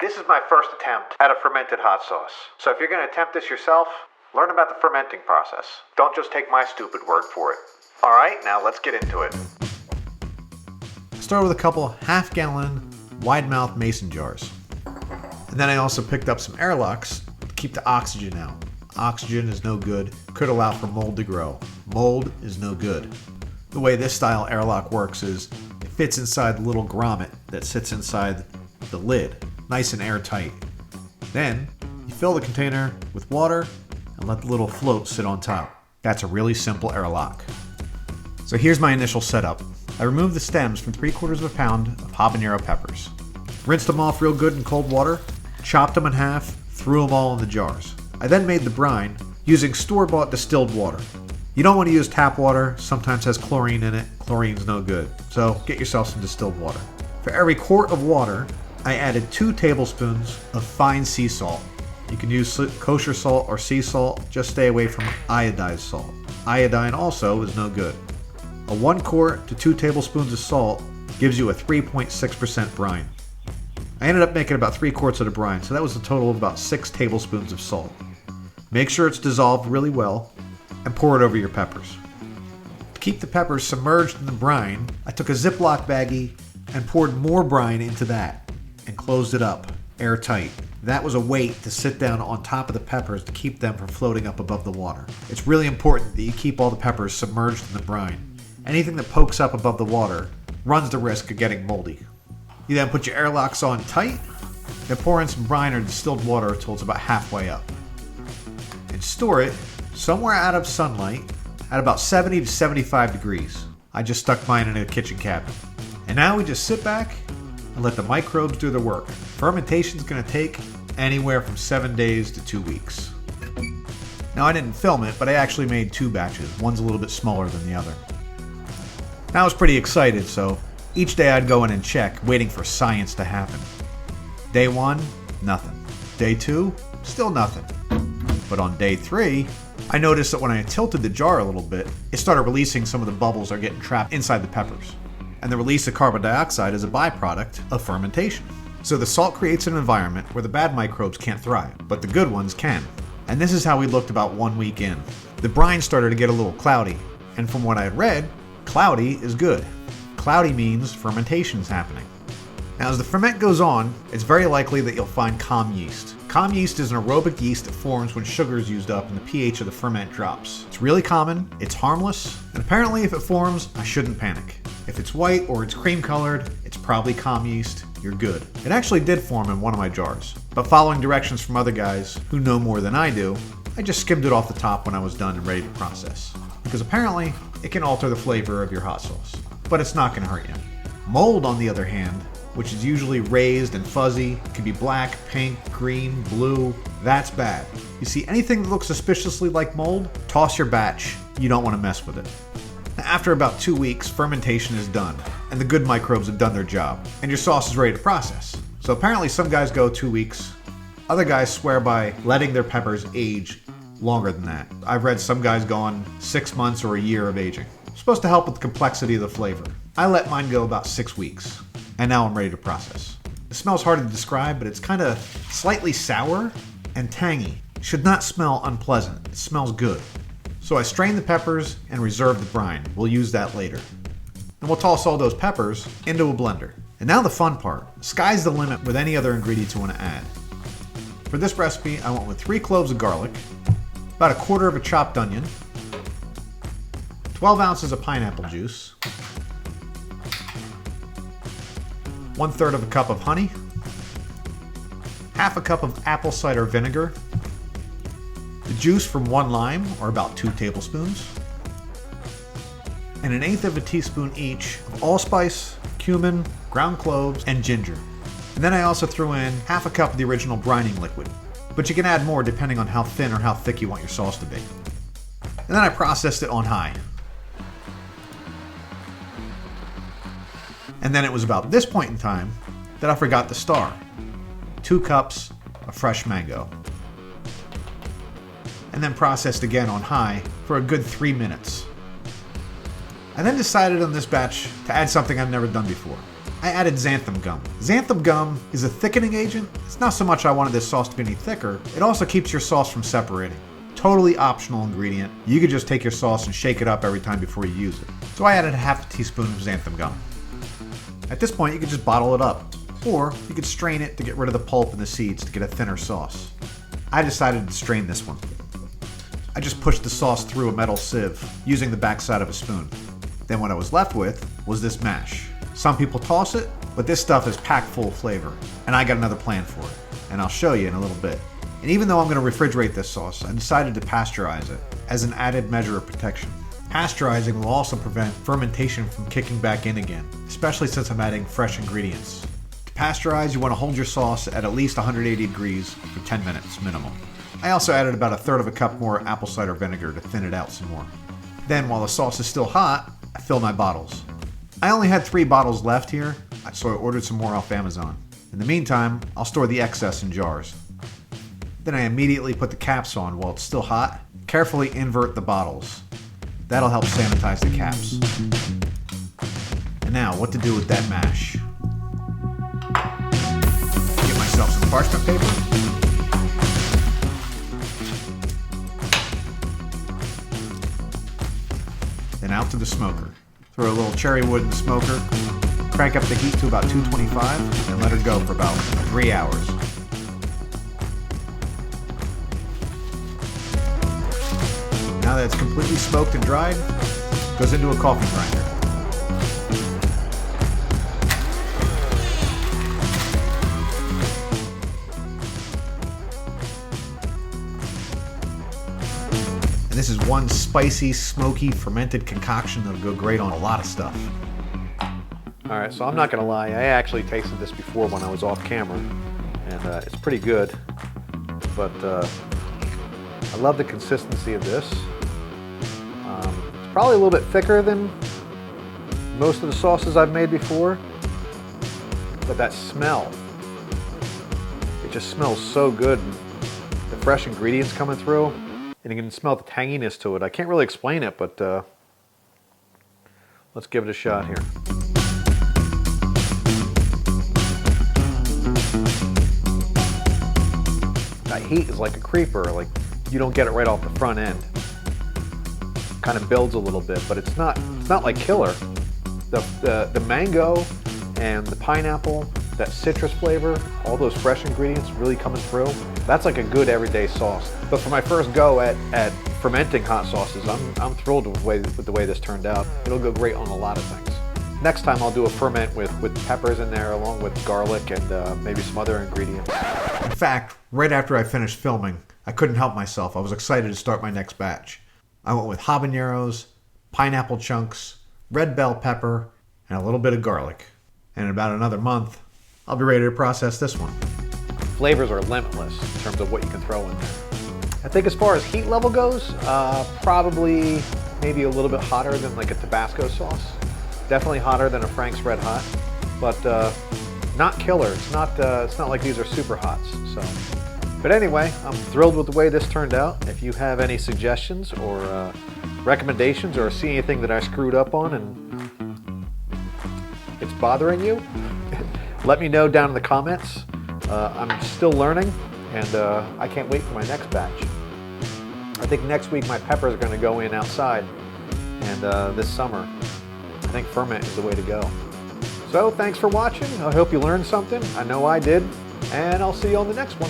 This is my first attempt at a fermented hot sauce. So if you're going to attempt this yourself, learn about the fermenting process. Don't just take my stupid word for it. Alright, now let's get into it. Start with a couple half-gallon wide-mouth mason jars. And then I also picked up some airlocks to keep the oxygen out. Oxygen is no good, could allow for mold to grow. Mold is no good. The way this style airlock works is it fits inside the little grommet that sits inside the lid, nice and airtight. Then you fill the container with water and let the little float sit on top. That's a really simple airlock. So here's my initial setup. I removed the stems from 3/4 pound of habanero peppers. Rinsed them off real good in cold water, chopped them in half, threw them all in the jars. I then made the brine using store-bought distilled water. You don't want to use tap water, sometimes has chlorine in it. Chlorine's no good, so get yourself some distilled water. For every quart of water, I added 2 tablespoons of fine sea salt. You can use kosher salt or sea salt, just stay away from iodized salt. Iodine also is no good. A 1 quart to 2 tablespoons of salt gives you a 3.6% brine. I ended up making about 3 quarts of the brine, so that was a total of about 6 tablespoons of salt. Make sure it's dissolved really well and pour it over your peppers. To keep the peppers submerged in the brine, I took a Ziploc baggie and poured more brine into that and closed it up, airtight. That was a weight to sit down on top of the peppers to keep them from floating up above the water. It's really important that you keep all the peppers submerged in the brine. Anything that pokes up above the water runs the risk of getting moldy. You then put your airlocks on tight and pour in some brine or distilled water until it's about halfway up. And store it somewhere out of sunlight at about 70 to 75 degrees. I just stuck mine in a kitchen cabinet. And now we just sit back and let the microbes do their work. Fermentation is going to take anywhere from 7 days to 2 weeks. Now I didn't film it, but I actually made 2 batches. One's a little bit smaller than the other. I was pretty excited, so each day I'd go in and check, waiting for science to happen. Day 1, nothing. Day 2, still nothing. But on day 3, I noticed that when I tilted the jar a little bit, it started releasing some of the bubbles that are getting trapped inside the peppers. And the release of carbon dioxide is a byproduct of fermentation. So the salt creates an environment where the bad microbes can't thrive, but the good ones can. And this is how we looked about 1 week in. The brine started to get a little cloudy, and from what I had read, cloudy is good. Cloudy means fermentation's happening. Now as the ferment goes on, it's very likely that you'll find calm yeast. Calm yeast is an aerobic yeast that forms when sugar is used up and the pH of the ferment drops. It's really common, it's harmless, and apparently if it forms, I shouldn't panic. If it's white or it's cream colored, it's probably calm yeast, you're good. It actually did form in one of my jars, but following directions from other guys who know more than I do, I just skimmed it off the top when I was done and ready to process. Because apparently, it can alter the flavor of your hot sauce, but it's not going to hurt you. Mold, on the other hand, which is usually raised and fuzzy, can be black, pink, green, blue, that's bad. You see anything that looks suspiciously like mold, toss your batch, you don't want to mess with it. Now, after about 2 weeks, fermentation is done, and the good microbes have done their job, and your sauce is ready to process. So apparently some guys go 2 weeks, other guys swear by letting their peppers age longer than that. I've read some guys go on 6 months or a year of aging. It's supposed to help with the complexity of the flavor. I let mine go about 6 weeks, and now I'm ready to process. It smells hard to describe, but it's kind of slightly sour and tangy. It should not smell unpleasant. It smells good. So I strain the peppers and reserve the brine. We'll use that later. And we'll toss all those peppers into a blender. And now the fun part. Sky's the limit with any other ingredients you want to add. For this recipe, I went with 3 cloves of garlic, about a quarter of a chopped onion, 12 ounces of pineapple juice, 1/3 of a cup of honey, half a cup of apple cider vinegar, the juice from 1 lime, or about 2 tablespoons, and 1/8 of a teaspoon each of allspice, cumin, ground cloves, and ginger. And then I also threw in half a cup of the original brining liquid, but you can add more depending on how thin or how thick you want your sauce to be. And then I processed it on high. And then it was about this point in time that I forgot the star. 2 cups of fresh mango. And then processed again on high for a good 3 minutes. I then decided on this batch to add something I've never done before. I added xanthan gum. Xanthan gum is a thickening agent. It's not so much I wanted this sauce to be any thicker, it also keeps your sauce from separating. Totally optional ingredient. You could just take your sauce and shake it up every time before you use it. So I added a half a teaspoon of xanthan gum. At this point, you could just bottle it up, or you could strain it to get rid of the pulp and the seeds to get a thinner sauce. I decided to strain this one. I just pushed the sauce through a metal sieve using the backside of a spoon. Then what I was left with was this mash. Some people toss it, but this stuff is packed full of flavor, and I got another plan for it, and I'll show you in a little bit. And even though I'm going to refrigerate this sauce, I decided to pasteurize it as an added measure of protection. Pasteurizing will also prevent fermentation from kicking back in again, especially since I'm adding fresh ingredients. To pasteurize, you want to hold your sauce at least 180 degrees for 10 minutes minimum. I also added about 1/3 cup more apple cider vinegar to thin it out some more. Then, while the sauce is still hot, I fill my bottles. I only had 3 bottles left here, so I ordered some more off Amazon. In the meantime, I'll store the excess in jars. Then I immediately put the caps on while it's still hot. Carefully invert the bottles. That'll help sanitize the caps. And now, what to do with that mash? Get myself some parchment paper. Then out to the smoker. Throw a little cherry wood in the smoker. Crank up the heat to about 225 and let her go for about 3 hours. Now that it's completely smoked and dried, it goes into a coffee grinder. And this is one spicy, smoky, fermented concoction that'll go great on a lot of stuff. All right, so I'm not gonna lie, I actually tasted this before when I was off camera, and it's pretty good, but I love the consistency of this. It's probably a little bit thicker than most of the sauces I've made before, but that smell, it just smells so good. The fresh ingredients coming through, and you can smell the tanginess to it. I can't really explain it, but let's give it a shot here. That heat is like a creeper, like you don't get it right off the front end. Kind of builds a little bit, but it's not like killer. The mango and the pineapple, that citrus flavor, all those fresh ingredients really coming through. That's like a good everyday sauce. But for my first go at fermenting hot sauces, I'm thrilled with the way this turned out. It'll go great on a lot of things. Next time I'll do a ferment with peppers in there along with garlic and maybe some other ingredients. In fact, right after I finished filming, I couldn't help myself. I was excited to start my next batch. I went with habaneros, pineapple chunks, red bell pepper, and a little bit of garlic. And in about another month, I'll be ready to process this one. Flavors are limitless in terms of what you can throw in there. I think as far as heat level goes, probably maybe a little bit hotter than like a Tabasco sauce. Definitely hotter than a Frank's Red Hot, but not killer. It's not like these are super hots. So, but anyway, I'm thrilled with the way this turned out. If you have any suggestions or recommendations or see anything that I screwed up on and it's bothering you, let me know down in the comments. I'm still learning, and I can't wait for my next batch. I think next week my peppers are going to go in outside, and this summer I think ferment is the way to go. So thanks for watching. I hope you learned something. I know I did, and I'll see you on the next one.